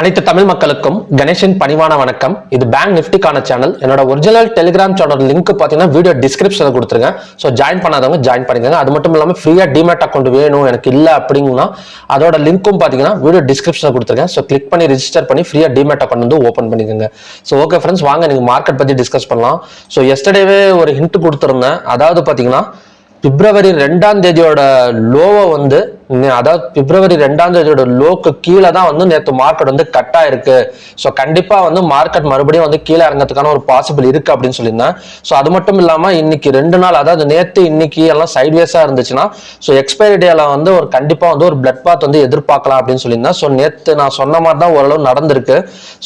அனைத்து தமிழ் மக்களுக்கும் கணேஷின் பணிவான வணக்கம். இது பேங்க் நிஃப்டிக்கான சேனல். என்னோட ஒரிஜினல் டெலிகிராம் சேனல் லிங்க் பார்த்தீங்கன்னா வீடியோ டிஸ்கிரிப்ஷன்ல கொடுத்துருக்கேன். ஸோ ஜாயின் பண்ணாதவங்க ஜாயின் பண்ணிக்கோங்க. அது மட்டும் இல்லாமல் ஃப்ரீயாக டிமேட் அக்கௌண்ட் வேணும் எனக்கு இல்லை அப்படிங்கன்னா அதோட லிங்க்கும் பார்த்தீங்கன்னா வீடியோ டிஸ்கிரிப்ஷனில் கொடுத்துருக்கேன். ஸோ கிளிக் பண்ணி ரிஜிஸ்டர் பண்ணி ஃப்ரீயாக டிமேட் அக்கௌண்ட் வந்து ஓப்பன் பண்ணிக்கோங்க. ஸோ ஓகே ஃப்ரெண்ட்ஸ், வாங்க நீங்கள் மார்க்கெட் பற்றி டிஸ்கஸ் பண்ணலாம். ஸோ எஸ்டர்டேவே ஒரு ஹிண்ட் கொடுத்துருந்தேன். அதாவது பார்த்தீங்கன்னா பிப்ரவரி 2ஆம் தேதியோட லோவை வந்து, அதாவது பிப்ரவரி 2ஆம் தேதியோட லோக்கு கீழே தான் வந்து நேற்று மார்க்கெட் வந்து கட் ஆயிருக்கு. ஸோ கண்டிப்பா வந்து மார்க்கெட் மறுபடியும் வந்து கீழே இறங்கிறதுக்கான ஒரு பாசிபிள் இருக்கு அப்படின்னு சொல்லியிருந்தேன். ஸோ அது மட்டும் இல்லாம இன்னைக்கு 2 நாள், அதாவது நேற்று இன்னைக்கு எல்லாம் சைட்வேஸா இருந்துச்சுன்னா ஸோ எக்ஸ்பைரி டேல வந்து ஒரு கண்டிப்பா வந்து ஒரு பிளட் பாத் வந்து எதிர்பார்க்கலாம் அப்படின்னு சொல்லியிருந்தேன். ஸோ நேற்று நான் சொன்ன மாதிரி தான் ஓரளவு நடந்திருக்கு.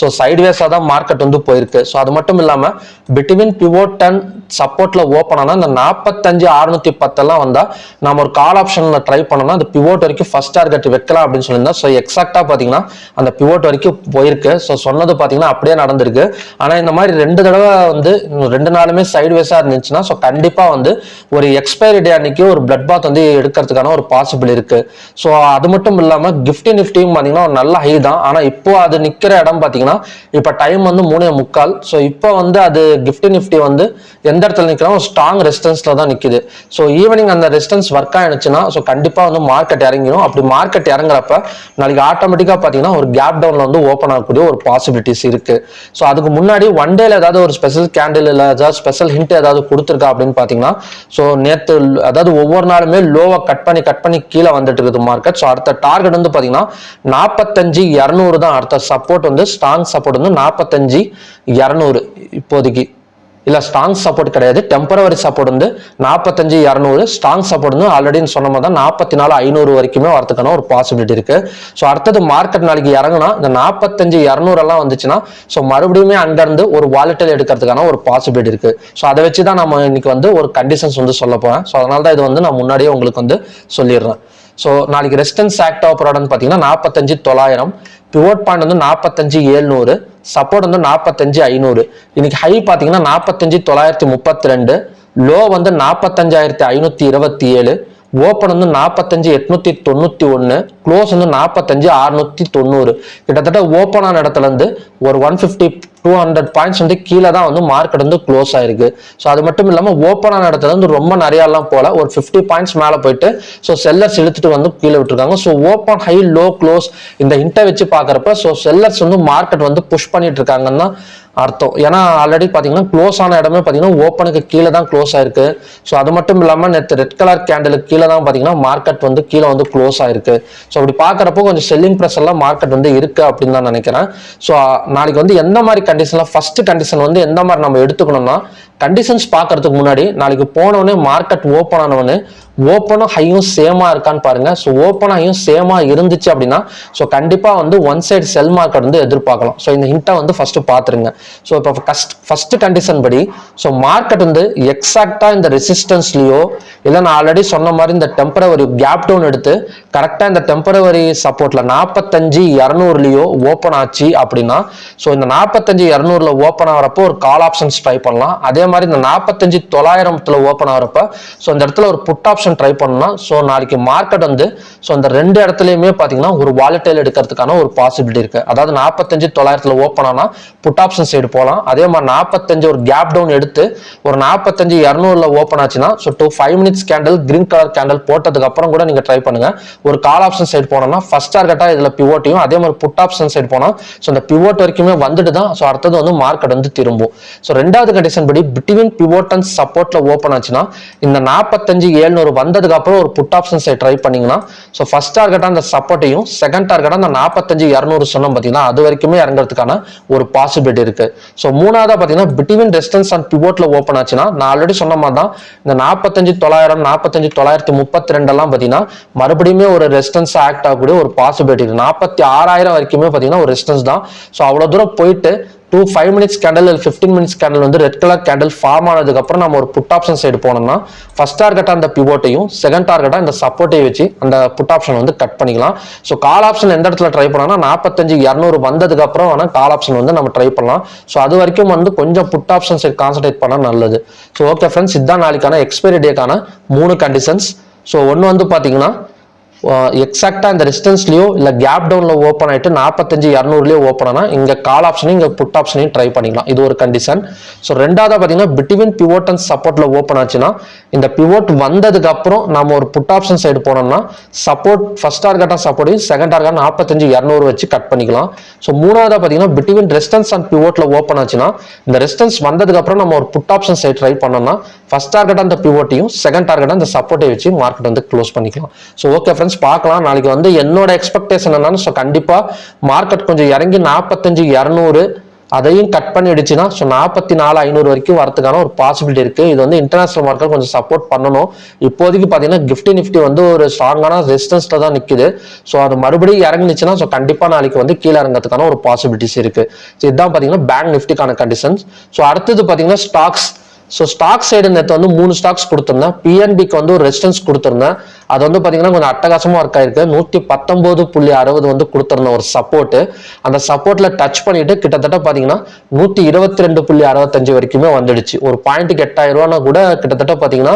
ஸோ சைட்வேஸா தான் மார்க்கெட் வந்து போயிருக்கு. ஸோ அது மட்டும் இல்லாம பிட்வீன் பிவோட் அண்ட் சப்போர்ட்ல ஓப்பன் ஆனா இந்த 45,610 எல்லாம் வந்தா நம்ம ஒரு கால் ஆப்ஷன்ல ட்ரை பண்ணோம்னா அந்த பிவோட் வரைக்கும் ஃபர்ஸ்ட் டார்கெட் வைக்கலாம் அப்படின்னு சொல்லியிருந்தோம். ஸோ எக்ஸாக்டா பாத்தீங்கன்னா அந்த பிவோட் வரைக்கும் போயிருக்கு. ஸோ சொன்னது பாத்தீங்கன்னா அப்படியே நடந்திருக்கு. ஆனா இந்த மாதிரி 2 தடவை வந்து 2 நாளுமே சைட்வேஸா இருந்துச்சுன்னா ஸோ கண்டிப்பா வந்து ஒரு எக்ஸ்பைரி டே அன்னைக்கு ஒரு பிளட் பாத் வந்து எடுக்கிறதுக்கான ஒரு பாசிபிள் இருக்கு. ஸோ அது மட்டும் இல்லாம கிஃப்டி நிஃப்டியும் பாத்தீங்கன்னா ஒரு நல்ல ஹை தான். ஆனா இப்போ அது நிக்கிற இடம் பாத்தீங்கன்னா இப்ப டைம் வந்து 3:45. ஸோ இப்போ வந்து அது கிஃப்டி நிஃப்டி வந்து எந்த இடத்துல நிற்கிறோம், ஸ்ட்ராங் ரெசிஸ்டன்ஸ்ல தான் நிக்குது. ஸோ ஈவினிங் அந்த ரெசிஸ்டன்ஸ் ஒர்க் ஆயிடுச்சுன்னா ஸோ கண்டிப்பா வந்து மார்க்கெட் இறங்கிடும். அப்படி மார்க்கெட் இறங்குறப்ப நாளைக்கு ஆட்டோமேட்டிக்கா பாத்தீங்கன்னா ஒரு கேப் டவுன்ல வந்து ஓப்பன் ஆகக்கூடிய ஒரு பாசிபிலிட்டிஸ் இருக்கு. ஸோ அதுக்கு முன்னாடி ஒன் டேல ஏதாவது ஒரு ஸ்பெஷல் கேண்டில் இல்லை ஏதாவது ஸ்பெஷல் ஹிண்ட் ஏதாவது கொடுத்துருக்கா அப்படின்னு பாத்தீங்கன்னா ஸோ நேற்று அதாவது ஒவ்வொரு நாளுமே லோவை கட் பண்ணி கீழே வந்துட்டு இருக்குது மார்க்கெட். ஸோ அடுத்த டார்கெட் வந்து பாத்தீங்கன்னா 45,200 தான். அடுத்த சப்போர்ட் வந்து ஸ்ட்ராங் சப்போர்ட் வந்து 45,200 இப்போதைக்கு இல்ல. ஸ்ட்ராங் சப்போர்ட் கிடையாது, டெம்பரவரி சப்போர்ட் வந்து 45,200. ஸ்ட்ராங் சப்போர்ட் வந்து ஆல்ரெடி சொன்ன மாதிரி தான் 44,500 வரைக்குமே வரதுக்கான ஒரு பாசிபிலிட்டி இருக்கு. ஸோ அடுத்தது மார்க்கெட் நாளைக்கு இறங்கினா இந்த 45,200 எல்லாம் வந்துச்சுன்னா ஸோ மறுபடியுமே அங்கிருந்து ஒரு வாலட்டைல் எடுக்கிறதுக்கான ஒரு பாசிபிலிட்டி இருக்கு. ஸோ அதை வச்சு தான் நம்ம இன்னைக்கு வந்து ஒரு கண்டிஷன்ஸ் வந்து சொல்ல போறேன். ஸோ அதனால தான் இது வந்து நான் முன்னாடியே உங்களுக்கு வந்து சொல்லிடுறேன். ஸோ நாளைக்கு ரெசிஸ்டன்ஸ் ஆக்ட் ஆஃப் ப்ராடக்ட் பார்த்தீங்கன்னா 45,900, பிவோட் பாயிண்ட் வந்து 45,700, சப்போர்ட் வந்து 45,500. இன்னைக்கு ஹை பார்த்தீங்கன்னா 45,932, லோ வந்து 45,527, ஓப்பன் வந்து 45,891, க்ளோஸ் வந்து 45,690. கிட்டத்தட்ட ஓப்பன் ஆன இடத்துல இருந்து ஒரு 150-200 பாயிண்ட்ஸ் வந்து கீழே தான் வந்து மார்க்கெட் வந்து க்ளோஸ் ஆயிருக்கு. ஸோ அது மட்டும் இல்லாமல் ஓப்பன் ஆன இடத்துல இருந்து ரொம்ப நிறைய எல்லாம் போல ஒரு 50 பாயிண்ட்ஸ் மேலே போயிட்டு ஸோ செல்லர்ஸ் இழுத்துட்டு வந்து கீழே விட்டுருக்காங்க. So open high low close இந்த ஹிண்டை வச்சு பார்க்குறப்ப ஸோ செல்லர்ஸ் வந்து மார்க்கெட் வந்து புஷ் பண்ணிட்டு இருக்காங்கன்னா அர்த்தம். ஏன்னா ஆல்ரெடி பார்த்தீங்கன்னா க்ளோஸ் ஆன இடமே பார்த்தீங்கன்னா ஓப்பனுக்கு கீழே தான் க்ளோஸ் ஆயிருக்கு. ஸோ அது மட்டும் இல்லாமல் நேற்று ரெட் கலர் கேண்டலுக்கு கீழே தான் பார்த்தீங்கன்னா மார்க்கெட் வந்து கீழே வந்து க்ளோஸ் ஆயிருக்கு. ஸோ அப்படி பார்க்குறப்போ கொஞ்சம் செல்லிங் ப்ரெஷர்லாம் மார்க்கெட் வந்து இருக்கு அப்படின்னு தான் நினைக்கிறேன். ஸோ நாளைக்கு வந்து எந்த மாதிரி கண்டிஷன்ல ஃபர்ஸ்ட் கண்டிஷன் வந்து எந்த மாதிரி நம்ம எடுத்துக்கணும்னா, கண்டிஷன்ஸ் பார்க்கறதுக்கு முன்னாடி நாளைக்கு போனவொடனே மார்க்கெட் ஓப்பன் ஆனவொடனே ஓப்பனும் ஹையும் சேமா இருக்கான்னு பாருங்க. ஸோ ஓப்பன் ஹையும் சேமா இருந்துச்சு அப்படின்னா ஸோ கண்டிப்பா வந்து ஒன் சைடு செல் மார்க்கெட் வந்து எதிர்பார்க்கலாம். ஸோ இந்த ஹிண்டை வந்து ஃபர்ஸ்ட் பார்த்துருங்க. ஸோ இப்போ ஃபர்ஸ்ட் கண்டிஷன் படி ஸோ மார்க்கெட் வந்து எக்ஸாக்டா இந்த ரெசிஸ்டன்ஸ்லயோ இல்லை நான் ஆல்ரெடி சொன்ன மாதிரி இந்த டெம்பரவரி கேப் டவுன் எடுத்து கரெக்டா இந்த டெம்பரவரி சப்போர்ட்ல 45,200லயோ ஓப்பன் ஆச்சு அப்படின்னா ஸோ இந்த 45,200ல ஓப்பன் ஆகிறப்போ ஒரு கால் ஆப்ஷன்ஸ் ட்ரை பண்ணலாம். அதே மாதிரி இந்த 45,900 ஓப்பன் ஆகிறப்ப ஸோ இந்த இடத்துல ஒரு புட் ஆப்ஷன் ட்ரை பண்ணலாம். ஸோ நாளைக்கு மார்க்கெட் வந்து ஸோ இந்த 2 இடத்துலயுமே பார்த்தீங்கன்னா ஒரு வாலட்டைல் எடுக்கிறதுக்கான ஒரு பாசிபிலிட்டி இருக்கு. அதாவது 45,900 ஓப்பன் ஆனா புட் ஆப்ஷன் சைடு போகலாம். அதே மாதிரி 45 ஒரு கேப் டவுன் எடுத்து ஒரு 45,200ல ஓப்பன் ஆச்சுன்னா so 5 minutes candle green colour candle போட்டதுக்கு அப்புறம் கூட நீங்க ட்ரை பண்ணுங்க. ஒரு கால் ஆப்ஷன் சைடு போனோம்னா ஃபர்ஸ்ட் டார்கெட்டா இதுல பிவோட்டையும் அதே மாதிரி புட் ஆப்ஷன் சைடு போனா ஸோ இந்த பிவோட் வரைக்குமே வந்துட்டு தான் ஸோ அடுத்தது வந்து மார்க்கெட் வந்து திரும்பும். ஸோ 2வது கண்டிஷன் படி பிட்வீன் பிவோட் அண்ட் சப்போர்ட்ல ஓப்பன் ஆச்சுன்னா இந்த 45,700 வந்ததுக்கு அப்புறம் ஒரு புட் ஆப்ஷன் சைடு ட்ரை பண்ணீங்கன்னா ஸோ ஃபர்ஸ்ட் டார்கெட்டா அந்த சப்போர்ட்டையும் செகண்ட் டார்கெட்டா அந்த 45,200 சொன்னோம் பார்த்தீங்கன்னா அது வரைக்குமே இறங்குறதுக்கான ஒரு பாசிபிலிட்டி இருக்கு. ஸோ 3வதா பார்த்தீங்கன்னா பிட்வீன் ரெசிஸ்டன்ஸ் அண்ட் பிவோட்ல ஓப்பன் ஆச்சுன்னா நான் ஆல்ரெடி சொன்ன மாதிரி தான் இந்த 45,900 45,932 எல்லாம் பார்த்தீங்கன்னா மறுபடியுமே ஒரு ரெசிஸ்டன்ஸ் ஆக்ட் ஆகக்கூடிய ஒரு பாசிபிலிட்டி இருக்கு. 46,000 வரைக்குமே பார்த்தீங்கன்னா ஒரு ரெசிஸ்டன்ஸ் தான். ஸோ அவ்வளவு தூரம் போயிட்டு 5 மினிட்ஸ் கேண்டல் 15 மினிட்ஸ் கேண்டல் வந்து ரெட் கலர் கேண்டல் ஃபார்ம் ஆனதுக்கு அப்புறம் நம்ம ஒரு புட் ஆப்ஷன் சைடு போனோம்னா ஃபர்ஸ்ட் டார்கெட்டா அந்த பிவோட்டையும் செகண்ட் டார்கெட்டா இந்த சப்போர்ட்டையும் வச்சு அந்த புட் ஆப்ஷன் வந்து கட் பண்ணிக்கலாம். ஸோ கால் ஆப்ஷன் எந்த இடத்துல ட்ரை பண்ணலாம் 45,200 வந்ததுக்கு அப்புறம் வேணா கால் ஆப்ஷன் வந்து நம்ம ட்ரை பண்ணலாம். ஸோ அது வரைக்கும் வந்து கொஞ்சம் புட் ஆப்ஷன் சைடு கான்சன்ட்ரேட் பண்ணா நல்லது. ஸோ ஓகே ஃப்ரெண்ட்ஸ், இதுதான் நாளைக்கான எக்ஸ்பைரி டேக்கான 3 கண்டிஷன்ஸ். ஸோ ஒன்று வந்து பார்த்தீங்கன்னா எக்ஸாக்டா இந்த ரெசிஸ்டன்ஸ்லயோ இல்ல கேப் டவுன்ல ஓப்பன் ஆயிட்டு 45-200லயோ ஓப்பன் ஆனா இங்க கால் ஆப்ஷனையும் இங்க புட் ஆப்ஷனையும் ட்ரை பண்ணிக்கலாம். இது ஒரு கண்டிஷன். ஸோ ரெண்டாவதா பாத்தீங்கன்னா பிட்வீன் பிவோட் அண்ட் சப்போர்ட்ல ஓப்பன் ஆச்சுன்னா இந்த பிவோட் வந்ததுக்கு அப்புறம் நம்ம ஒரு புட் ஆப்ஷன் சைடு போனோம்னா சப்போர்ட் ஃபர்ஸ்ட் டார்கெட்டா சப்போர்ட் செகண்ட் டார்கெட் 45-200 வச்சு கட் பண்ணிக்கலாம். ஸோ மூணாவதா பாத்தீங்கன்னா பிட்வீன் ரெசிஸ்டன்ஸ் அண்ட் பிவோட்ல ஓப்பன் ஆச்சுன்னா இந்த ரெசிஸ்டன்ஸ் வந்ததுக்கு அப்புறம் நம்ம ஒரு புட் ஆப்ஷன் சைடு ட்ரை பண்ணோம்னா ஃபர்ஸ்ட் டார்கெட் அந்த பிவோட்டையும் செகண்ட் டார்கெட் அந்த சப்போர்ட்டை வச்சு மார்க்கெட் வந்து க்ளோஸ் பண்ணிக்கலாம். ஸோ ஓகே ஃப்ரெண்ட்ஸ், பார்க்கலாம். நாளைக்கு வந்து என்னோட எக்ஸ்பெக்டேஷன் என்னன்னா, ஸோ கண்டிப்பா மார்க்கெட் கொஞ்சம் இறங்கி 45-200 அதையும் கட் பண்ணி அடிச்சுன்னா ஸோ 44,500 வரைக்கும் வரதுக்கான ஒரு பாசிபிலிட்டி இருக்கு. இது வந்து இன்டர்நேஷனல் மார்க்கெட் கொஞ்சம் சப்போர்ட் பண்ணணும். இப்போதைக்கு பாத்தீங்கன்னா நிஃப்டி வந்து ஒரு ஸ்ட்ராங்கான ரெசிஸ்டன்ஸ்ல தான் நிக்குது. ஸோ அது மறுபடியும் இறங்குச்சுன்னா ஸோ கண்டிப்பா நாளைக்கு வந்து கீழே இறங்கிறதுக்கான ஒரு பாசிபிலிட்டிஸ் இருக்கு. ஸோ இதுதான் பாத்தீங்கன்னா பேங்க் நிஃப்டிக்கான கண்டிஷன்ஸ். ஸோ அடுத்தது பாத்தீங்கன்னா ஸ்டாக்ஸ். ஸோ ஸ்டாக் சைடு நேற்று வந்து 3 ஸ்டாக்ஸ் கொடுத்துருந்தேன். பிஎன்பிக்கு வந்து ஒரு ரெசிஸ்டன்ஸ் கொடுத்துருந்தேன். அது வந்து பாத்தீங்கன்னா கொஞ்சம் அட்டகாசமா ஒர்க் ஆயிருக்கு. 119.60 வந்து கொடுத்துருந்தேன் ஒரு சப்போர்ட். அந்த சப்போர்ட்ல டச் பண்ணிட்டு கிட்டத்தட்ட பாத்தீங்கன்னா 122.65 வரைக்குமே வந்துடுச்சு. ஒரு பாயிண்ட்டுக்கு 8,000 ரூபானா கூட கிட்டத்தட்ட பாத்தீங்கன்னா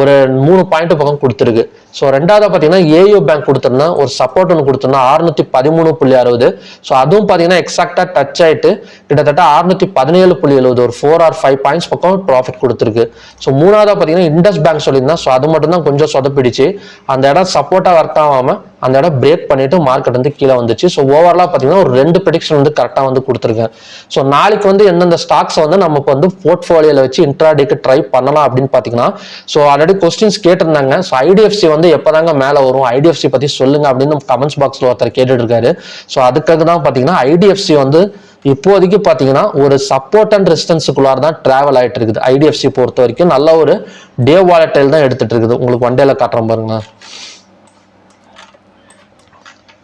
ஒரு 3 பாயிண்ட் பக்கம் கொடுத்துருக்கு. ஸோ ரெண்டாவது பாத்தீங்கன்னா ஏயு பேங்க் கொடுத்துருந்தேன் ஒரு சப்போர்ட் ஒன்று கொடுத்துருந்தேன் 613.60. ஸோ அதுவும் பாத்தீங்கன்னா எக்ஸாக்டா டச் ஆயிட்டு கிட்டத்தட்ட 617.70 ஒரு 4 or 5 பாயிண்ட்ஸ் பக்கம் ப்ராஃபிட் கொடுத்துருக்கு. ஸோ மூணாவதா பாத்தீங்கன்னா இண்டஸ் பேங்க் சொல்லியிருந்தேன். ஸோ அது மட்டும் தான் கொஞ்சம் சொதப்பிடுச்சு. அந்த இடம் சப்போர்ட்டா ஒர்க் ஆகாம அந்த இடம் பிரேக் பண்ணிட்டு மார்க்கெட் வந்து கீழே வந்துச்சு. ஸோ ஓவராலா பாத்தீங்கன்னா ஒரு 2 ப்ரெடிக்ஷன் வந்து கரெக்டா வந்து கொடுத்துருக்கேன். ஸோ நாளைக்கு வந்து எந்தெந்த ஸ்டாக்ஸ் வந்து நமக்கு வந்து போர்ட்ஃபோலியோல வச்சு இன்ட்ராடேக்கு ட்ரை பண்ணலாம் அப்படின்னு பாத்தீங்கன்னா, ஸோ ஆல்ரெடி கொஸ்டின்ஸ் கேட்டிருந்தாங்க. ஸோ ஐடிஎஃப்சி வந்து எப்பதாங்க மேல வரும், ஐடிஎஃப்சி பத்தி சொல்லுங்க அப்படின்னு கமெண்ட்ஸ் பாக்ஸ்ல ஒருத்தர் கேட்டுட்டு இருக்காரு. ஸோ அதுக்காக தான் பாத்தீங்கன்னா ஐடிஎஃப்சி வந்து இப்போதைக்கு பாத்தீங்கன்னா ஒரு சப்போர்ட் அண்ட் ரெசிஸ்டன்ஸுக்குள்ளார தான் டிராவல் ஆயிட்டு இருக்குது. ஐடிஎஃப்சி பொறுத்த வரைக்கும் நல்ல ஒரு டே வாலடைல் தான் எடுத்துட்டு இருக்குது. உங்களுக்கு ஒன் டேல காட்டுறேன் பாருங்க.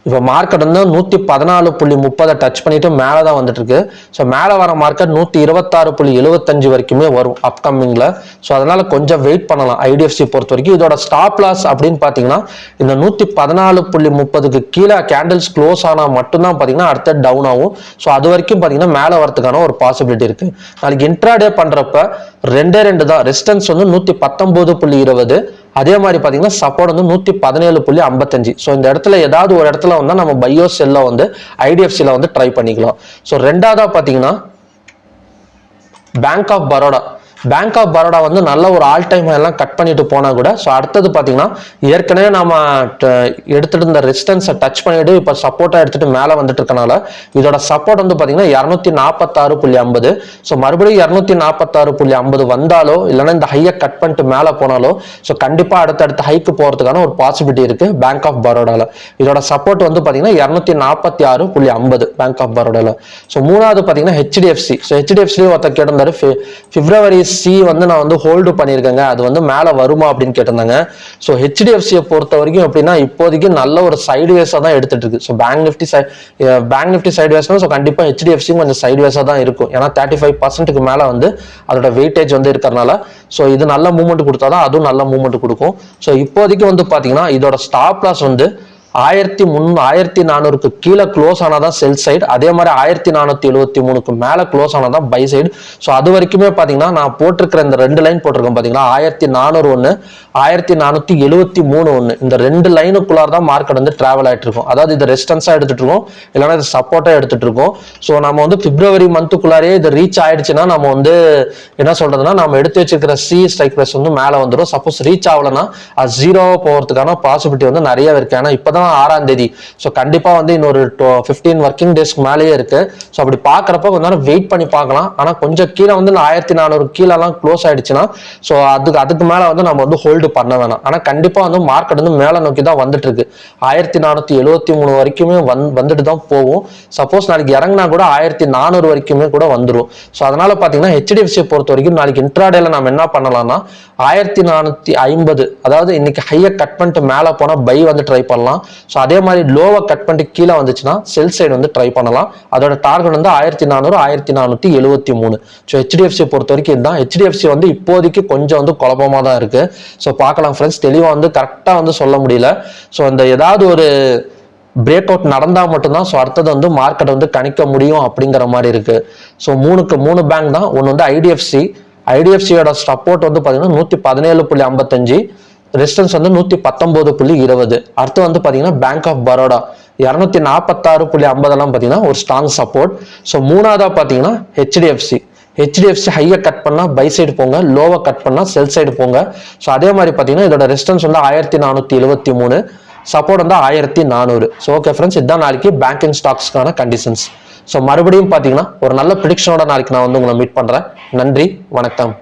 இப்போ மார்க்கெட் வந்து 114.30 டச் பண்ணிட்டு மேலதான் வந்துட்டு இருக்கு. ஸோ மேல வர மார்க்கெட் 126.75 வரைக்குமே வரும் அப்கமிங்ல. ஸோ அதனால கொஞ்சம் வெயிட் பண்ணலாம் ஐடிஎஃப்சி பொறுத்த வரைக்கும். இதோட ஸ்டாப் லாஸ் அப்படின்னு பாத்தீங்கன்னா இந்த 114.30க்கு கீழே கேண்டில்ஸ் க்ளோஸ் ஆனா மட்டும்தான் பாத்தீங்கன்னா அடுத்த டவுன் ஆகும். ஸோ அது வரைக்கும் பாத்தீங்கன்னா மேல வரதுக்கான ஒரு பாசிபிலிட்டி இருக்கு. நாளைக்கு இன்ட்ராடே பண்றப்ப 2 தான் ரெசிஸ்டன்ஸ் வந்து 119.20. அதே மாதிரி பாத்தீங்கன்னா சப்போர்ட் வந்து 117.55. ஸோ இந்த இடத்துல ஏதாவது ஒரு இடத்துல வந்து நம்ம பையோ செல்ல வந்து ஐடிஎஃப்சில வந்து ட்ரை பண்ணிக்கலாம். ஸோ ரெண்டாவதா பாத்தீங்கன்னா பேங்க் ஆஃப் பரோடா வந்து நல்ல ஒரு ஆல் டைம் எல்லாம் கட் பண்ணிட்டு போனா கூட ஸோ அடுத்தது பாத்தீங்கன்னா ஏற்கனவே நம்ம எடுத்துட்டு இருந்த ரெசிஸ்டன்ஸை டச் பண்ணிட்டு இப்போ சப்போர்ட்டா எடுத்துட்டு மேல வந்துட்டு இருக்கனால இதோட சப்போர்ட் வந்து பாத்தீங்கன்னா 246.50. ஸோ மறுபடியும் 246.50 வந்தாலோ இல்லைன்னா இந்த ஹையை கட் பண்ணிட்டு மேல போனாலோ ஸோ கண்டிப்பா அடுத்தடுத்த ஹைக்கு போறதுக்கான ஒரு பாசிபிலிட்டி இருக்கு பேங்க் ஆஃப் பரோடால. இதோட சப்போர்ட் வந்து பாத்தீங்கன்னா 246.50 பேங்க் ஆஃப் பரோடால. ஸோ மூணாவது பாத்தீங்கன்னா ஹெச்டிஎஃப்சி. ஸோ ஹெச்டிஎஃப்சி ஒருத்தர் கேட்டிருந்தாரு பிப்ரவரி சி வந்து நான் வந்து ஹோல்டு பண்ணியிருக்கேங்க, அது வந்து மேல வருமா அப்படின்னு கேட்டிருந்தாங்க. ஸோ ஹெச்டிஎஃப்சியை பொறுத்த வரைக்கும் எப்படின்னா இப்போதைக்கு நல்ல ஒரு சைட்வேஸா தான் எடுத்துட்டு இருக்கு. ஸோ பேங்க் நிஃப்டி சைட்வேஸ்னா ஸோ கண்டிப்பா ஹெச்டிஎஃப்சி கொஞ்சம் சைட்வேஸா தான் இருக்கும். ஏன்னா 35% மேல வந்து அதோட வெயிட்டேஜ் வந்து இருக்கிறதுனால ஸோ இது நல்ல மூவ்மெண்ட் கொடுத்தாதான் அதுவும் நல்ல மூவ்மெண்ட் கொடுக்கும். ஸோ இப்போதைக்கு வந்து பாத்தீங்கன்னா இதோட ஸ்டாப் லாஸ் வந்து 1400க்கு கீழே க்ளோஸ் ஆனாதான் செல் சைடு. அதே மாதிரி 1473க்கு மேல க்ளோஸ் ஆனாதான் பை சைடு. ஸோ அது வரைக்குமே பாத்தீங்கன்னா நான் போட்டிருக்கிற இந்த 2 லைன் போட்டிருக்கேன் பாத்தீங்கன்னா 1400 ஒன்று 1473 ஒன்று இந்த 2 லைனுக்குள்ளார தான் மார்க்கெட் வந்து டிராவல் ஆயிட்டு இருக்கும். அதாவது இது ரெசிஸ்டன்ஸா எடுத்துட்டு இருக்கோம் இல்லைன்னா இது சப்போர்ட்டா எடுத்துட்டு இருக்கோம். ஸோ நம்ம வந்து பிப்ரவரி மந்த்துக்குள்ளாரே இது ரீச் ஆயிடுச்சுன்னா நம்ம வந்து என்ன சொல்றதுன்னா நம்ம எடுத்து வச்சிருக்கிற சி ஸ்ட்ரைக் பிரைஸ் வந்து மேல வந்துடும். சப்போஸ் ரீச் ஆகலன்னா அது 0 போறதுக்கான பாசிபிலிட்டி வந்து நிறைய இருக்கு. ஏன்னா இப்பதான் 6ஆம் தேதி. ஸோ கண்டிப்பா வந்து இன்னொரு 15 ஒர்க்கிங் டேஸ்க்கு மேலேயே இருக்கு. ஸோ அப்படி பாக்குறப்ப கொஞ்ச நேரம் வெயிட் பண்ணி பார்க்கலாம். ஆனா கொஞ்சம் கீழே வந்து 1400 கீழெல்லாம் க்ளோஸ் ஆயிடுச்சுன்னா ஸோ அதுக்கு மேல வந்து நம்ம வந்து ஹோல்டு பண்ண வேணாம். ஆனா கண்டிப்பா வந்து மார்க்கெட் வந்து மேல நோக்கி தான் வந்துட்டு இருக்கு. 1473 வரைக்குமே வந்துட்டு தான் போகும். சப்போஸ் நாளைக்கு இறங்கினா கூட 1400 வரைக்குமே கூட வந்துடும். ஸோ அதனால பாத்தீங்கன்னா ஹெச்டிஎஃப்சியை பொறுத்த வரைக்கும் நாளைக்கு இன்ட்ராடேல நம்ம என்ன பண்ணலாம்னா 1450 அதாவது இன்னைக்கு ஹையை கட் பண்ணிட்டு மேல போனா பை வந்து ட்ரை பண்ணலாம். ஸோ அதே மாதிரி லோவை கட் பண்ணிட்டு கீழே வந்துச்சுன்னா செல் சைடு வந்து ட்ரை பண்ணலாம். அதோட டார்கெட் வந்து 1400 1473. ஸோ ஹெச்டிஎஃப்சி பொறுத்த வரைக்கும் இதுதான். ஹெச்டிஎஃப்சி வந்து இப்போதைக்கு கொஞ்சம் வந்து குழப்பமா தான் இருக்கு. ஸோ பார்க்கலாம் ஃப்ரெண்ட்ஸ், தெளிவா வந்து கரெக்டா வந்து சொல்ல முடியல. ஸோ இந்த ஏதாவது ஒரு பிரேக் அவுட் நடந்தா மட்டும்தான் ஸோ அடுத்தது வந்து மார்க்கெட் வந்து கணிக்க முடியும் அப்படிங்கிற மாதிரி இருக்கு. ஸோ 3 பேங்க் தான். ஒன்று வந்து ஐடிஎஃப்சியோட சப்போர்ட் வந்து பாத்தீங்கன்னா 117.55. ரெசிஸ்டன்ஸ் வந்து 119.20. அடுத்து வந்து பாத்தீங்கன்னா பேங்க் ஆஃப் பரோடா 246.50 பாத்தீங்கன்னா ஒரு ஸ்ட்ராங் சப்போர்ட். ஸோ மூணாவதா பாத்தீங்கன்னா ஹெச்டிஎஃப்சி ஹையை கட் பண்ணா பை சைடு போங்க, லோவை கட் பண்ணா செல் சைடு போங்க. ஸோ அதே மாதிரி பாத்தீங்கன்னா இதோட ரெசிஸ்டன்ஸ் வந்து 1473, சப்போர்ட் வந்து 1400. ஸோ ஓகே ஃப்ரெண்ட்ஸ், இதுதான் நாளைக்கு பேங்கிங் ஸ்டாக்ஸ்க்கான கண்டிஷன்ஸ். ஸோ மறுபடியும் பாத்தீங்கன்னா ஒரு நல்ல ப்ரிடிக்ஷனோட நாளைக்கு நான் வந்து உங்களை மீட் பண்றேன். நன்றி, வணக்கம்.